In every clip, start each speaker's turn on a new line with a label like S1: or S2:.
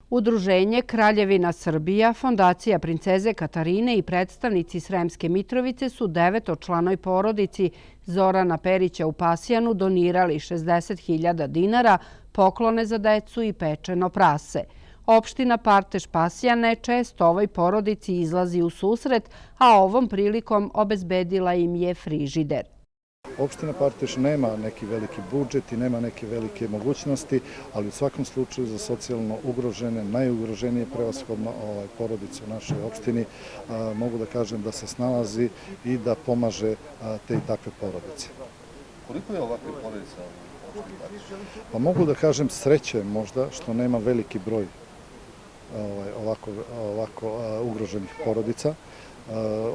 S1: Udruženje Kraljevina Srbija, Fondacija princeze Katarine i predstavnici Sremske Mitrovice su 9-članoj porodici Zorana Perića u Pasjanu donirali 60.000 dinara, poklone za decu i pečeno prase. Opština Partež Pasjane često ovoj porodici izlazi u susret, a ovom prilikom obezbedila im je frižider.
S2: Opština Partež nema neki veliki budžet i nema neke velike mogućnosti, ali u svakom slučaju za socijalno ugrožene, najugroženije prevashodno porodice u našoj opštini, mogu da kažem da se snalazi i da pomaže te i takve porodice.
S3: Koliko je ovakve porodice u opštini Partež?
S2: Pa mogu da kažem sreće možda što nema veliki broj ovako ugroženih porodica.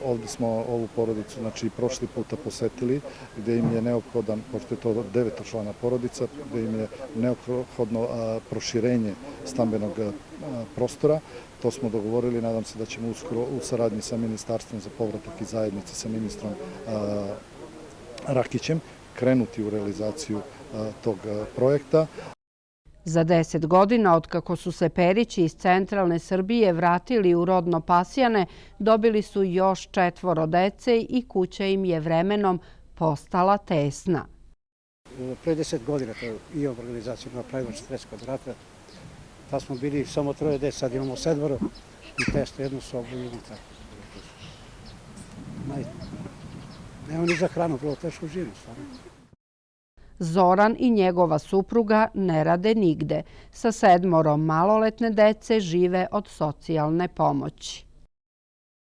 S2: Ovdje smo ovu porodicu prošli puta posetili gdje im je neophodan, pošto je to 9-člana porodica, gdje im je neophodno proširenje stambenog prostora. To smo dogovorili, nadam se da ćemo uskoro u saradnji sa Ministarstvom za povratak i zajednice sa ministrom Rakićem krenuti u realizaciju tog projekta.
S1: Za 10 godina, otkako su se Perići iz centralne Srbije vratili u rodno Pasjane, dobili su još 4 dece i kuća im je vremenom postala tesna.
S4: Pre 10 godina i organizaciju napravimo 40 kvadrata. Tad smo bili samo 3 dece, sad imamo 7 i tesno jednu sobu i tako. Nema ni za hranu, vrlo teško živimo stvarno.
S1: Zoran i njegova supruga ne rade nigde. Sa 7 maloletne dece žive od socijalne pomoći.